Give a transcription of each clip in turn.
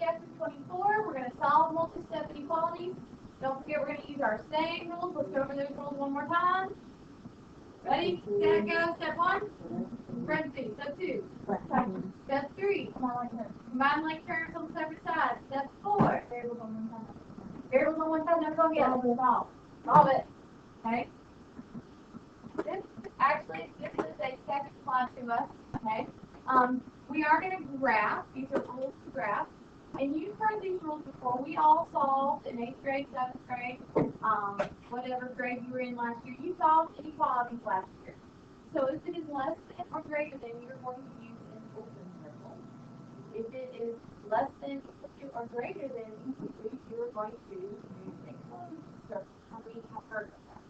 chapter 24. We're going to solve multi-step inequalities. Don't forget we're going to use our same rules. Let's go over those rules one more time. Ready, set, go. Step 1, parentheses. Step 2, step 3, combine like terms on separate sides. Step 4, variables on one side. Variables on one side, no, go again. Solve it. Okay? This is a second class to us. Okay? We are going to graph. These are rules to graph. And you've heard these rules before. We all solved in 8th grade, 7th grade, whatever grade you were in last year. You solved inequalities last year. So if it is less than or greater than, you're going to use an open circle. If it is less than, equal to, or greater than, you're going to use a closed circle. How many have heard of that?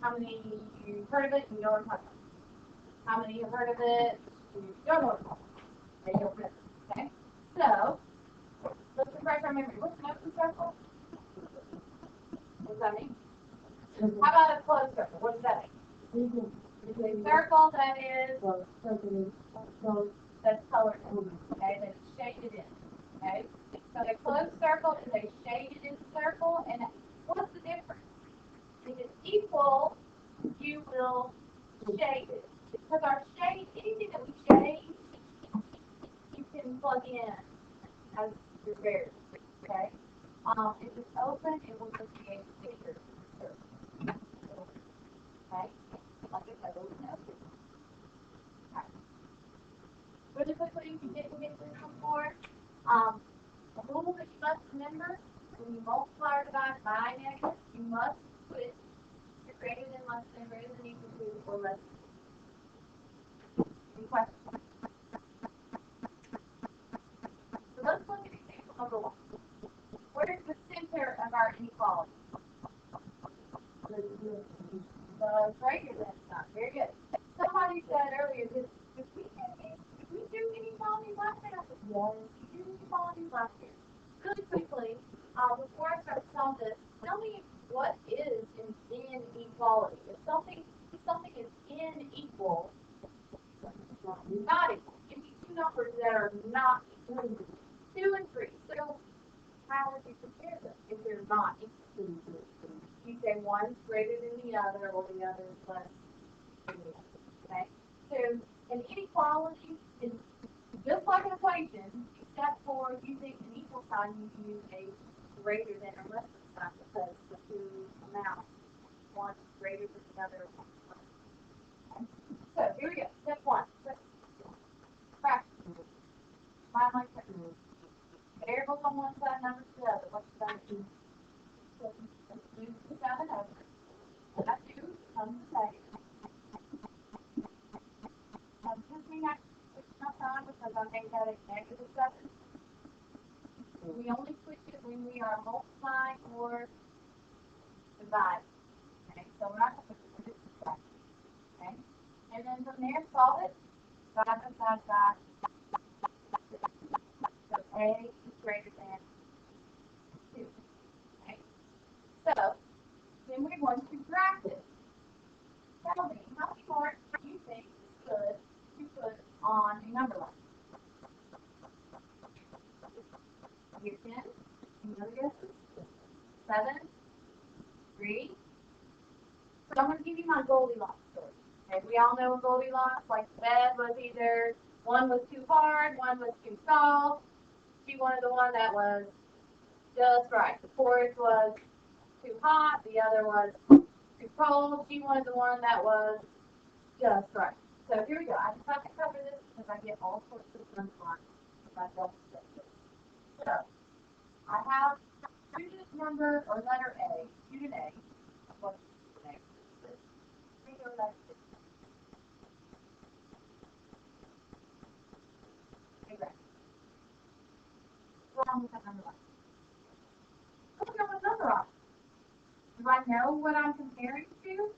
How many you've heard of it and you know what I'm talking about? How many have heard of it and you don't know what I'm talking about? They don't know. Okay? So, let's refresh our memory. What's an open circle? What does that mean? How about a closed circle? What does that mean? It's a circle that is that's colored in, okay, that's shaded in. Okay? So a closed circle is a shaded in circle, and what's the difference? If it's equal, you will shade it. Because our shade, anything that we shade, you can plug in as your variable. Okay? If it's open, it will just be a bigger circle. Okay? Like I said, open. Okay. Really quickly, you get through them for a rule that you must remember: when you multiply or divide by negative, you must put your greater than, less than, greater than, equal to, or less than. Any questions? So let's look at example number 1. What is the center of our inequality? The greater than sign. Very good. Somebody said earlier, did we do inequalities last year? I said, yes, we did inequalities last year. Really quickly, before I start solving this, tell me what is an inequality. If something is unequal, not equal. Give me two numbers that are not equal. 2 and 3. So how would you compare them if they're not equal? You say one's greater than the other, or the other is less than the other. Okay? So an inequality is just like an equation, except for using an equal sign, you use a greater than or less than sign because the two amounts, one is greater than the other. Okay? So here we go. Step 1. Fraction. Combine like that. Variables on one side, numbers to the other. What's that do? Move the 7 over. That 2 comes to say. This means I switch my sign because I made that a negative 7. We only switch it when we are multiplying or dividing. Okay, so we're not going to switch it to fraction. Okay, and then from there, solve it. Side by side, side. So A is greater than 2. Okay, so then we're going to graph it. Tell me, how short do you think is good to put on a number line? Here's 10. Any other guesses? 7, 3. So I'm going to give you my Goldilocks story. Okay, we all know Goldilocks, like the bed was either one was too hard, one was too soft. She wanted the one that was just right. The porridge was too hot, the other was too cold. She wanted the one that was just right. So here we go. I just have to cover this because I get all sorts of fun lines if I don't say this. So I have student number or letter A, student A. What's the name? Exactly. What's wrong with that number line? Look at what number on. Do I know what I'm comparing to?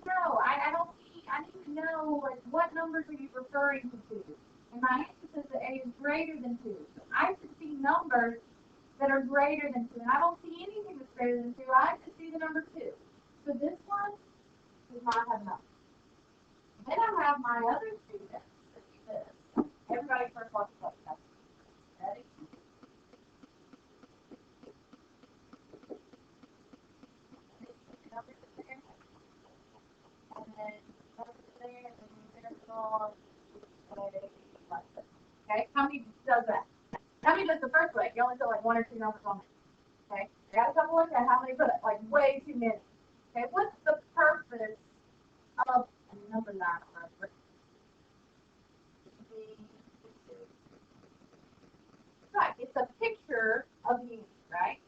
No, I don't see. I need to know, like, what numbers are you referring to? And my answer says that A is greater than 2. So I should see numbers that are greater than 2. And I don't see anything that's greater than 2. I just see the number 2. So this one does not have numbers. Then I have my other students. Everybody first watch the Ready? does that? How many does the first way? You only put like one or two numbers on it. Okay? I got a couple of that. How many put it? Like way too many. Okay, what's the purpose of a number line? Right, it's a picture of you, right?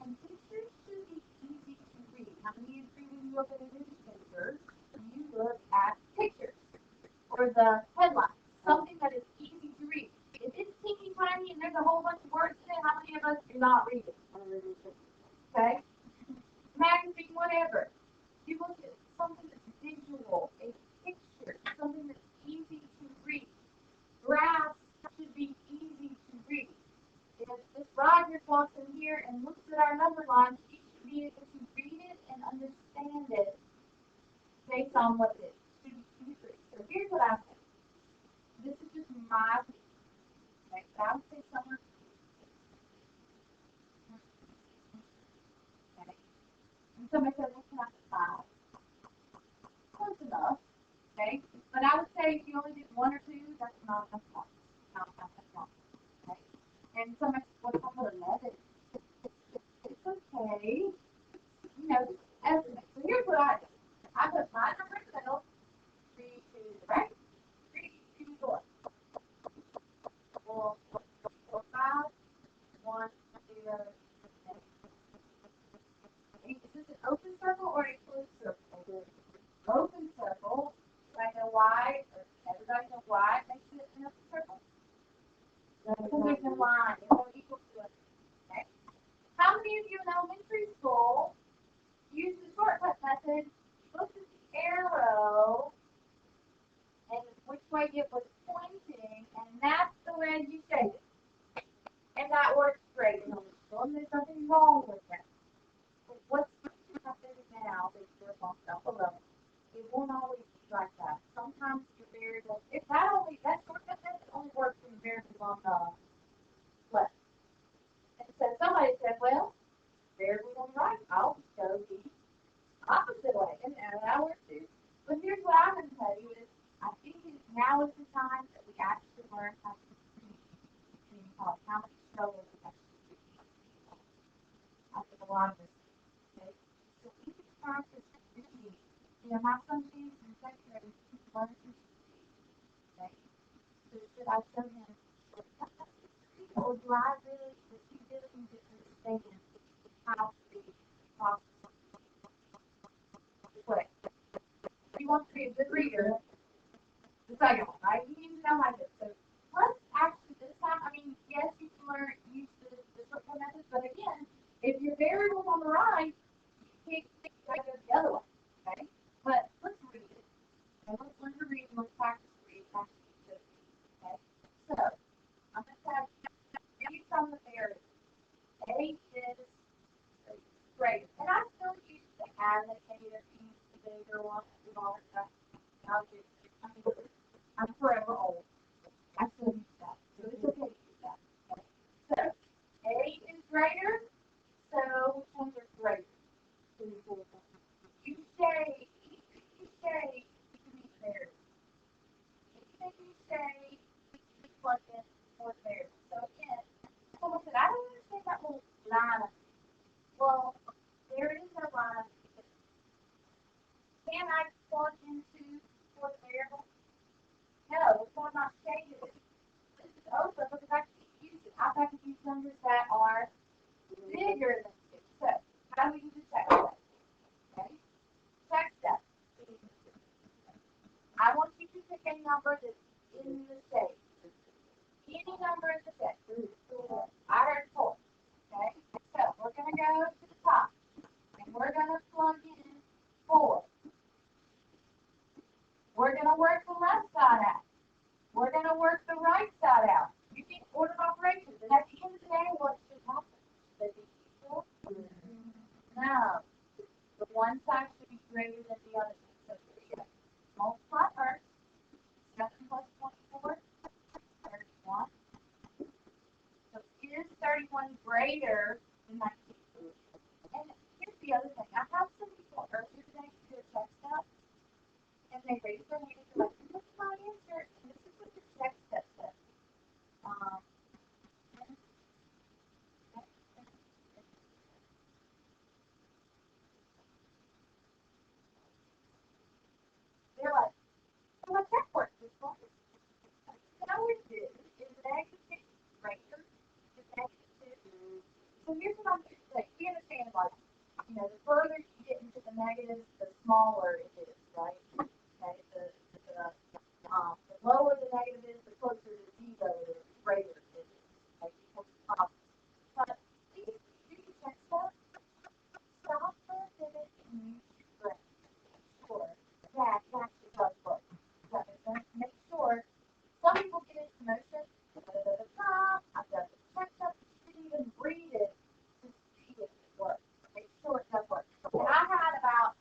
And pictures should be easy to read. How many of you, when you look at a newspaper, you look at pictures or the headline, something that is easy to read. If it's teeny tiny and there's a whole bunch of words in it, how many of us do not read it? Okay? Magazine, whatever. You look at something that's visual, a picture, something that's easy to read. Graphs should be easy to read. If this Rogers walks in here and looks at our number line, she should be able to read it and understand it based on what it is. Should be easy to read. So here's what I think. This is just my opinion. Okay, so I would say somewhere. Okay. And somebody said, well, can I have 5? Close enough. Okay. But I would say if you only did 1 or 2, that's not enough. Not enough. Okay. And somebody said, what about 11? It's okay. You know, estimate. So here's what I do. I put my number in the middle, 3 to the right, 3 to the left. 4, 4, 5, 1, 0, 8. Is this an open circle or a closed circle? Open circle. I know why. Everybody know why it makes it an open circle? Because there's no line. There's no equal to it. Okay. How many of you in elementary school use the shortcut method? Look at the arrow and which way it was pointing, and that's the way you say it. And that works great in elementary school, and there's nothing wrong with that. But what's happening now that you're bumped up a level? It won't always be like that. Sometimes the variable, if that shortcut method only works when the variable's on the left. And so somebody said, well, variable's on the right, I'll just go the opposite way. And that works too. But here's what I'm going to tell you is, I think now is the time that we actually learn how to communicate, how much struggles we actually do. I think a lot of us. Okay? So we can practice reading. You know, my son James in second grade, he's learning to read. Okay? So should I show him or do I really, does he really need to understand how to read properly? Quick. If you want to be a good reader, the second one, right? You need to know how to do it. So let's actually this time, I mean, yes, you can learn, use the shortcut method, but again, if your variable's on the right, you gotta go the other way, okay? But let's read it. And let's learn to read and let's practice reading. Okay? So I'm going to have you from the variable. A is greater. And I still use the annotator, use the bigger one, and all that stuff. I'm forever old. I still use that. So it's okay to use that. Okay? So A is greater. So which ones are greater? You say, you can be there. Anything you say, plug in for there. So again, someone said, I don't understand that little line. Well, there is no line. Can I plug into for the variable? No, it's not shaded. This is open because I can use it. I can use numbers that are bigger than 2. So how do we use the check step? Okay? Check step. I want you to pick a number that's in the shade. Any number in the set. I heard 4. Okay? So we're going to go to the top. And we're going to plug in 4. We're going to work the left side out. We're going to work the right side out. You think order of operations. And at the end of the day, what should happen? Should they be equal? No. The one side should be greater than the other. So here you go. Multiply first. 7 plus 24. 31. So is 31 greater than 19? And here's the other thing. I have some people earlier today do a check step, and they raise their hand and they're like, what's my answer? And this is what the check step says. So here's what I'm saying. We understand, like, the further you get into the negatives, the smaller it is, right? Okay, the lower the negative is, the closer to zero, the greater it is. Okay, but these check stuff, stop for a minute and use your brain. Make sure that actually does work. That makes sense. Make sure. Some people get into motion. I've done the check stuff. You should even read it to see if it works. Make sure it does work. And I had about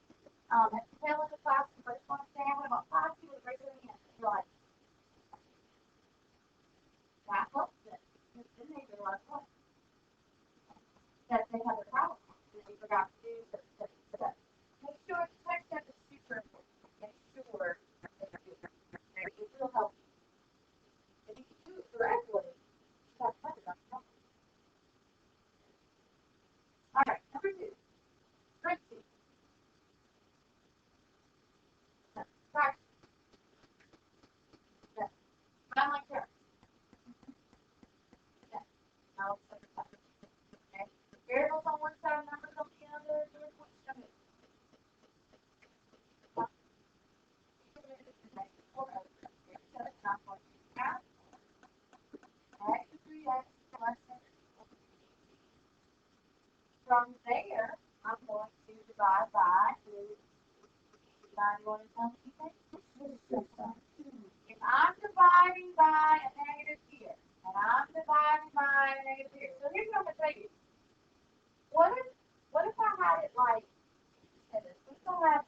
at the tail end of the class, the first one day, I had about 5 people that raised their hands. You're like, that helps them. Then they realize what? That they have a problem. That they forgot to do certain steps. Make sure the check step is super important. Make sure that you do it. It will help you. If you do it correctly, that's better. All right, number 2. Parentheses. Fraction. Yes. I like that. Yes. Now, okay. Variables on one side, numbers on the other. Here's what you do. So it's not going to count. X to 3x plus x. From there, I'm going to divide by 91 and something. If I'm dividing by a negative here, and I'm dividing by a negative here, so here's what I'm going to tell you. What if I had it like this? We still have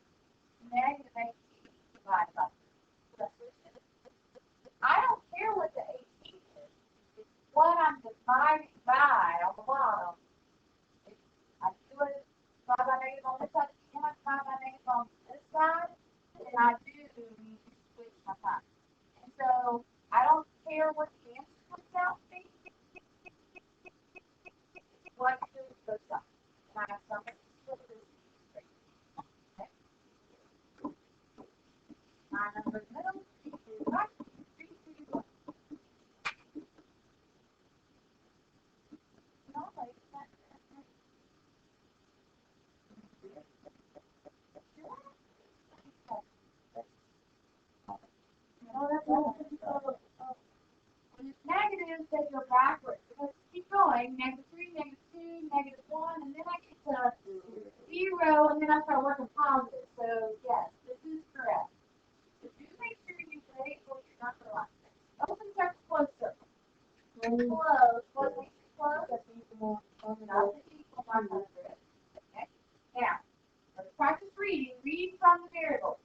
negative 18 divided by 3. I don't care what the 18 is. It's what I'm dividing by on the bottom. I do it divide by negative on this side, and I divide by negative on this side, and I do need to switch my sign. And so I don't care what the answer comes out to be. What to do with both sides. And I have some split this straight. Okay. My number in the middle is right. 3, 2, 1. No, wait, that's when it's negative, they go backwards. Because keep going, negative 3, negative 2, negative 1, and then I get to 0, and then I start working positive. So, yes, this is correct. So, do make sure you wait for your number line. Open circle, close circle. Close. What makes it close? That's equal. That's equal 100. Okay? Now, let's practice reading. Read from the variable.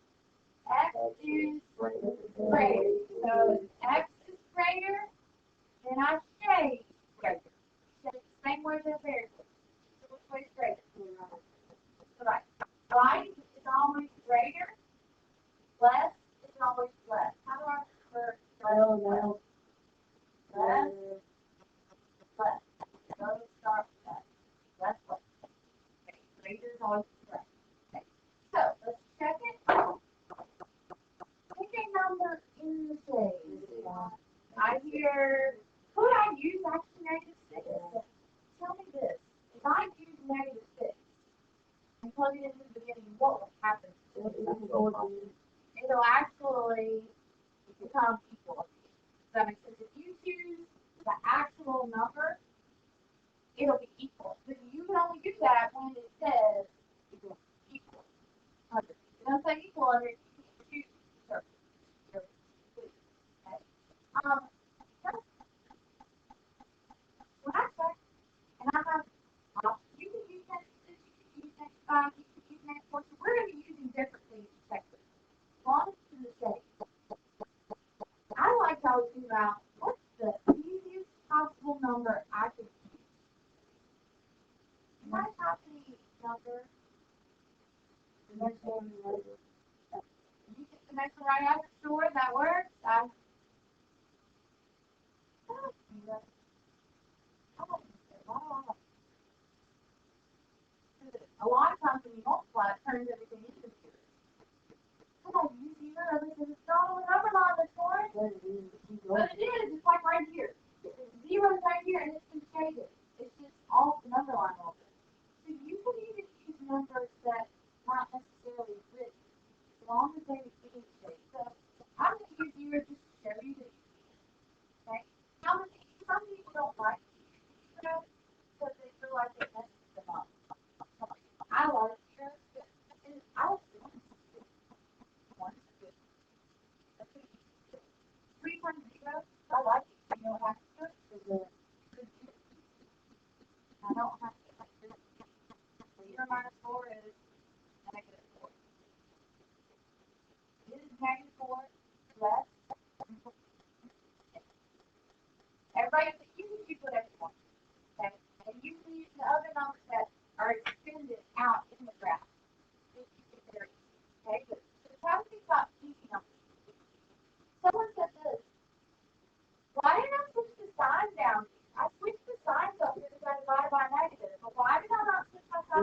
X is greater. So, X is greater, then I shade greater. Shade the same word as variable. So, which way is greater? So, right is always greater. Less is always less. How do I refer to less? Less. Go start with that. Less, less. Okay. Greater is always less. Okay. So, let's check it. Pick a number in the shade. I hear, could I use actually -6? Tell me this. If I use -6 and plug it into the beginning, what will happen? It'll actually become equal. Does that make sense? If you choose the actual number, it'll be equal. But you can only do that when it says equal. It doesn't say equal under it. You can choose. Okay. When I check, and I have you can use next 6, you can use next 5, you can use next 4. So we're going to be using different things to check this. Long to the shade. I like to always figure out what's the easiest possible number I could use. If I copy number, the next one, you get the next one right after, sure, that works. A lot of times when you multiply, it turns everything into 0. Come on, you see that? Because it's not on the number line this morning. But it is. It's like right here. 0 is right here, and it's been shaded. It's just off the number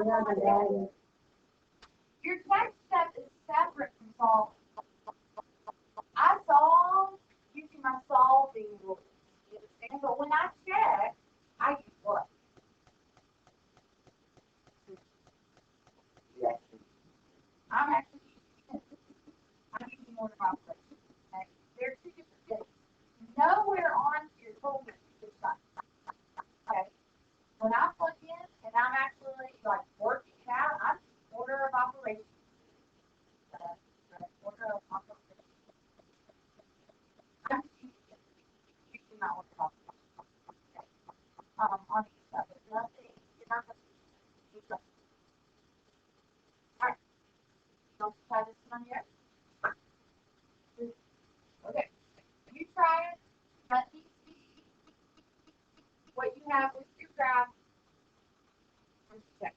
Your next step is separate from solving. I solve using my solving rules. You understand? But when I check, I use what? Yes. I'm using order of operations. Okay? There are two different things. Nowhere on your program is that. Okay? When I plug in and I'm actually like working it out, I'm order of operations. Order of operations. I'm using my order of operations. On each side. There's nothing. You're not going to use that. All right. Don't try this one yet. Okay. You try it. Let me see what you have with your graph. Check.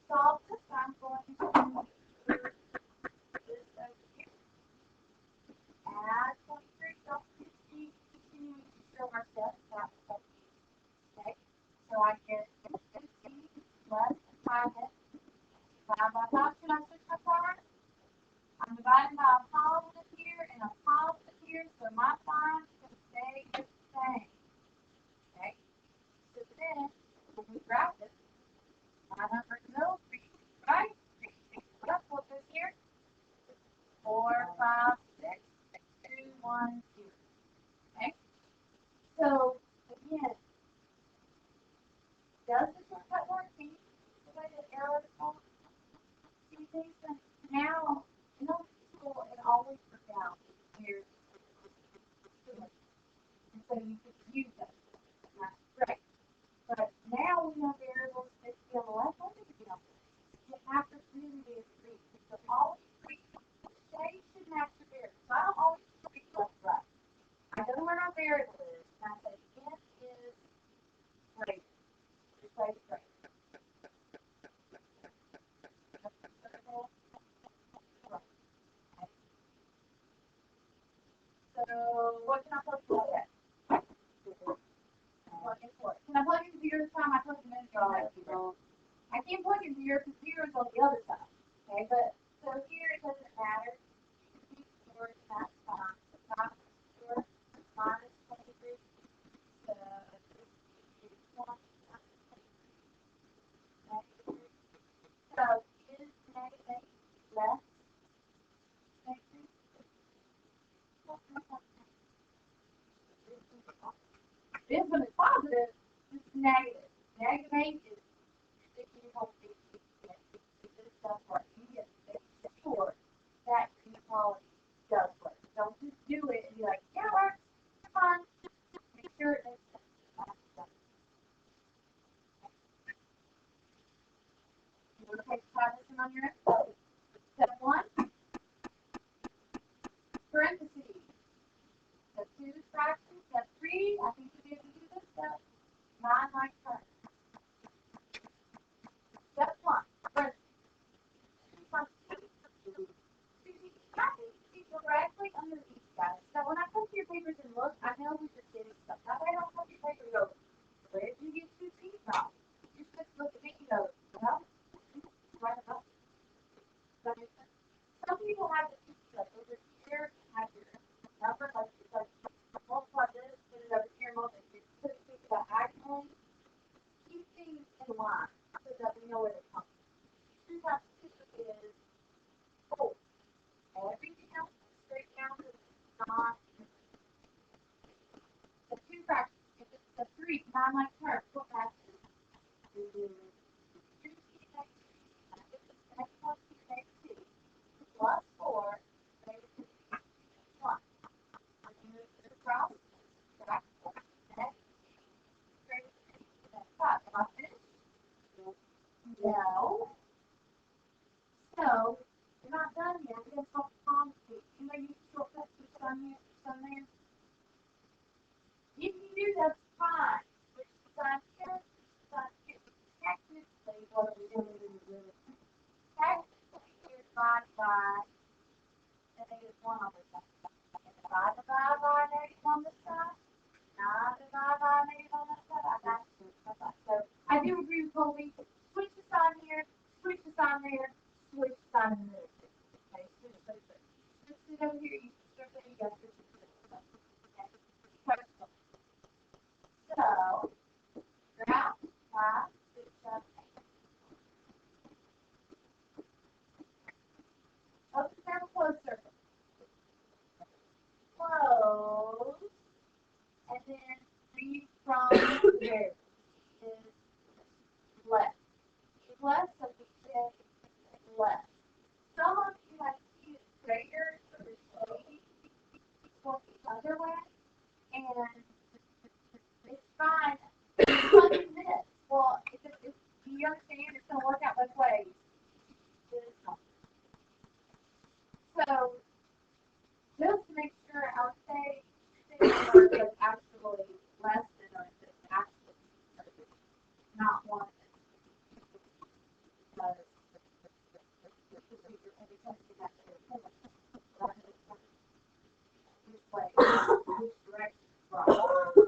Solve this. I'm going to do this over here. Add 23. Don't continue to show our steps. That's what we use. Okay. So I get 15 plus 5 x. 5 by 5. Should I switch my part? I'm dividing by a positive here and a positive here, so my sign is going to stay the same. Okay? So then, when we graph it, my number goes 3, right? That's what this here. 4, 5, 6, 2, 1, 0. Okay? So, again, does the shortcut work? See the way the arrow is going? See things? Now, in old school, it always worked out here. And so you could use them. That's great. But now we know variables that feel less understood. You have to really be agreed. So always agree. They should match the variables. So I don't always agree left right. I know where our variable is, and I say it is greater. Just say it's greater. So what can I plug in for? Can I plug in 0 this time? I plugged in 0. I can't plug in 0 because 0 is on the other side. Okay, but so here it doesn't matter. That's fine. Not sure. Minus 23. So is negative less negative? This one is positive. This is negative. Negative 8 is sticking your whole thing. This stuff works. You get sure that inequality does work. Don't just do it and be like, yeah, it works. Come on. Make sure it makes sense. You want to take this on your end? Step 1, parentheses. Step 2, fraction. Step 3, I think you'll be able to do this step. 9 like current. Step 1, parentheses. 2 plus 2. Directly underneath, guys. So when I come to your papers and look, I know we just did stuff. That way I don't come to your paper and go, where did you get 2 C's from? You just look at me and go, well, right above. Does that make sense? Some people have the 2 C's like over here, have your number, like multiply this, put it over here, multiply this, put it diagonally. Keep things in line so that we know where they come from. 2 times 2 is 4. Everything else is straight down to not. The 2 fractions, if it's the 3, 9 like terms, what matches? 2 next one, 2 plus 4, negative 1. When you move this across, back 4, next, greater than 5. Am I finished? No. So, you're not done yet. We're going to solve the problem. You know, you shortcuts for some here, some there. If you do, that's fine. divide by -1 on this side. And if I divide by -1 on this side, I divide by -1 on this side, I got 2. So I do agree with Colby. Switch the sign here, switch the sign there, switch the sign in the middle. Okay, switch it over here, you switch it, you got switch it. Okay. So, graph, 5, 6, 7, 8. Open circle, close circle. Close, and then read from there is less. Less of the thing less. Some of you have seen it greater for the shade going the other way, and it's fine. It's like this. Well, if you understand, it's going to work out both ways. So, just to make sure, I would say things are actually less than or just actually not one. Because this way, which direction is right.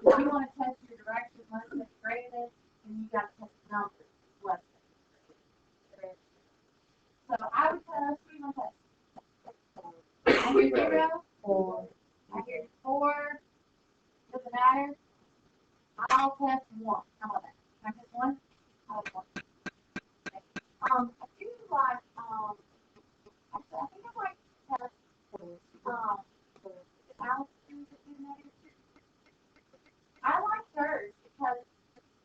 If you want to test your direction less than greater than, then you got to test the numbers less than. So I would test, what do you want to test? I hear 0, 4. I hear 4. Doesn't matter. I'll test 1. How about that? Can I test 1? I'll test 1. Okay. I do like, actually, I think I like to test, Allison's in there. I like hers because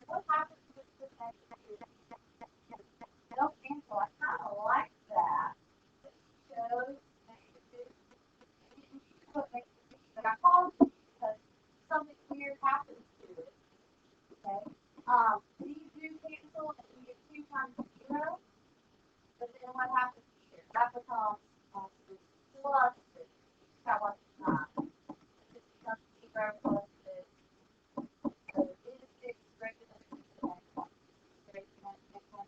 what happens with this next is they'll cancel. I kind of like that. It shows negative. But I called you because something weird happens to it. Okay. These do cancel and you get 2 times 0. But then what happens here? That becomes plus 6. That was 9. This becomes 0 plus 6. So it is 6 greater than 6 and 1. Greater than 6 1.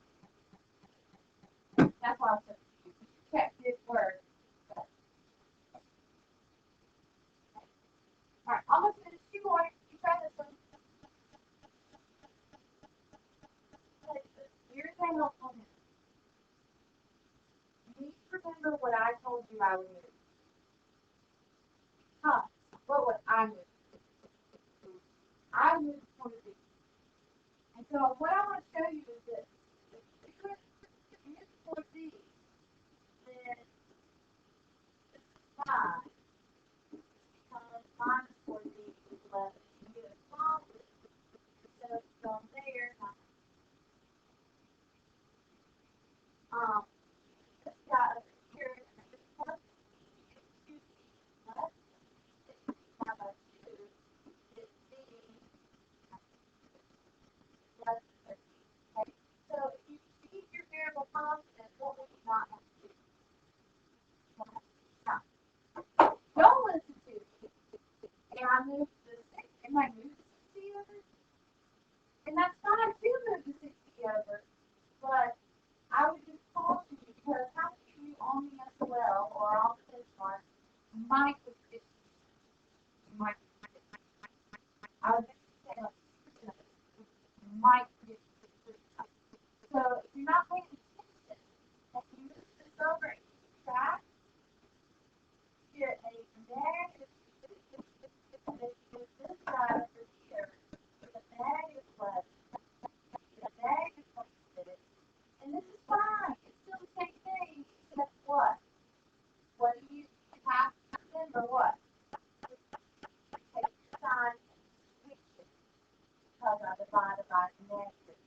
That's why I said you check this word. Alright, almost finished. 2 more. You try this one. Here's my helpful hint. You need to remember what I told you I would do. What would I move? I move point of view. And so what I want to show you is this. If you use point of view, then this is 5 becomes minus 4 d is 11. You get a positive. So it's going there. This guy over here is plus 2 less 6 by 2 is d less 13. Okay? So if you keep your variable constant, what would you not have to do? Stop. Don't listen to me. And I moved the 6. Am I moved the 60 over? And that's fine to move the 60 over. But I would just caution you because how many of you on the SOL or on the benchmark might be 50? Might be 50. I would just say might be 50. So if you're not paying attention and you move this over and you track, get a negative 50. And if you move this side over here, get a negative 11. Get a negative 26. And this is fine. It's still the same thing, except what? What do you have to remember? What? Take the sign and switch it because I divided by negative.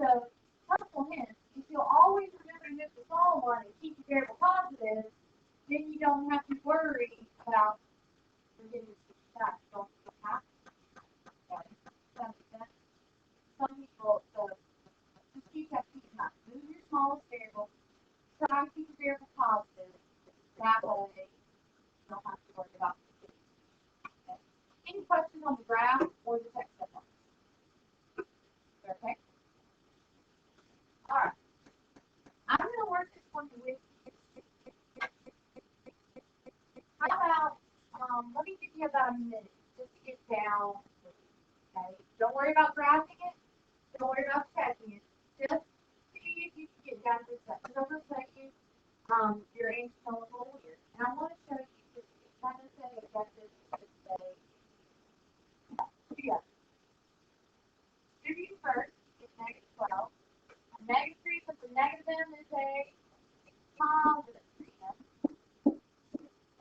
So, helpful hint, if you'll always remember to move the small one and keep your variable positive, then you don't have to worry about forgetting to stop. You don't have to. Some people, just keep that in mind. Move your smallest variable. Try to keep your variable positive. That way, you don't have to worry about it. Okay. Any questions on the graph or the text step one? Okay. All right. I'm going to work this one with you. me give you about a minute just to get down. Okay? Don't worry about graphing it. Don't worry about checking it. Just see if you can get down to this stuff. Because I'm going to tell you, your aim's still a little weird. And I want to show you just kind of say objectives to say, yeah. Distribute first is negative 12. Negative 3 plus a negative m is a positive 3m.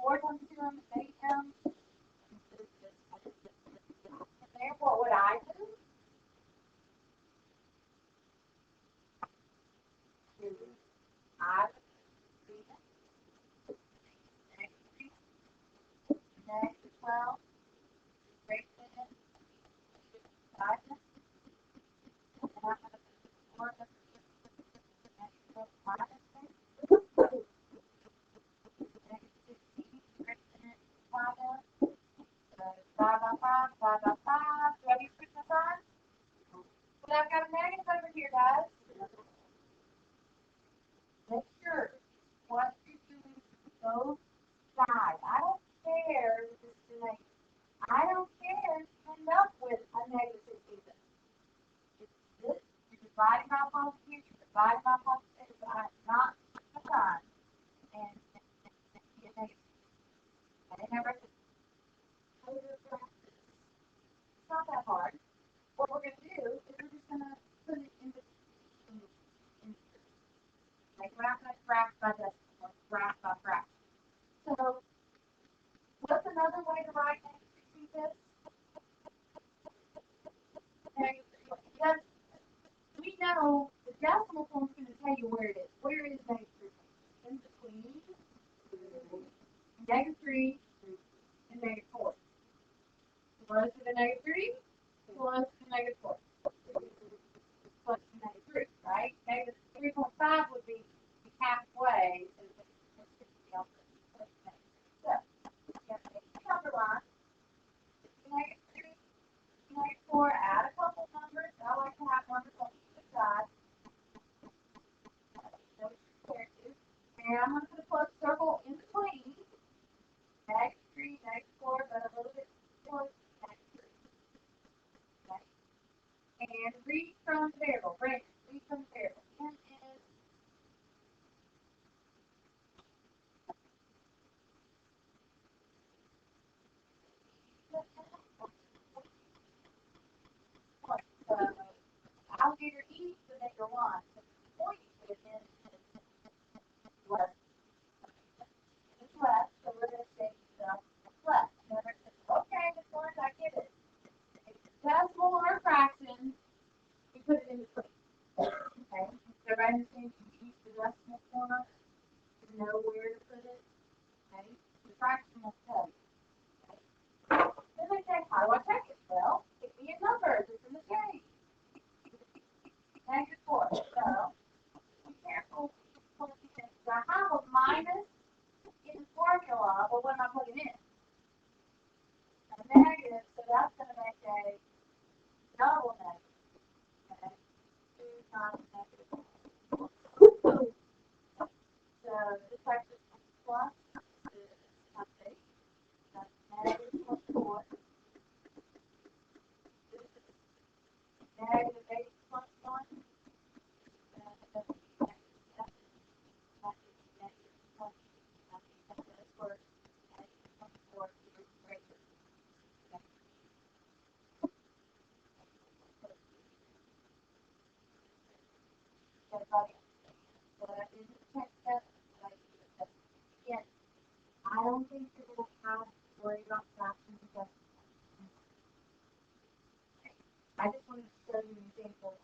4 times 2m is 8m. Therefore, what I do is I negative 12 greater than 5, and I'm going to put 4 negative minus negative 16 greater than 5, so 5 by 5, 5 by 5. Do I need to switch my signs? Well, I've got a negative over here, guys. Make sure what you're doing both sides. I don't care if it's the negative. I don't care if you end up with a negative 16. It's this. You're dividing by positive here. You're dividing by positive here. Not the sign. And get negative. I didn't ever practice. It's not that hard. What we're going to do is we're just going to put it in the like we're not going to graph by decimal, graph by fraction. So, what's another way to write negative 16 this? Because we know the decimal point is going to tell you where it is. Where is negative 3? In between negative 3 and negative 4. Close to the negative 3, close to the negative 4. Close to the negative 3, right? Negative 3.5 would be halfway. So, underline negative 3, negative 4, add a couple numbers. I like to have numbers on each side. And I'm going to put a close circle in between. Negative 3, negative 4, but a little bit close to negative 3. Okay. And read from the variable. Brandon, read from the variable. M is so alligator eats the bigger one. So the point to it is less. It's less, so we're going to say less. Okay, this one, I get it. If it's decimal or a fraction, we put it in between. Okay? So right in the you use the decimal form to know where to put it. Okay? The fraction will tell you. Okay? Then they say, how do I check it? Well, give me a number. It's in the change. Negative 4. So, be careful. I have a minus in the formula, but what am I putting in? A negative, so that's going to make a double negative. Okay? 2 times negative 4. So, this actually is plus times 8. That's negative plus 4. This is negative 8 plus 1. Again, I don't think you're going to have to worry about fractions because I just wanted to show you an example of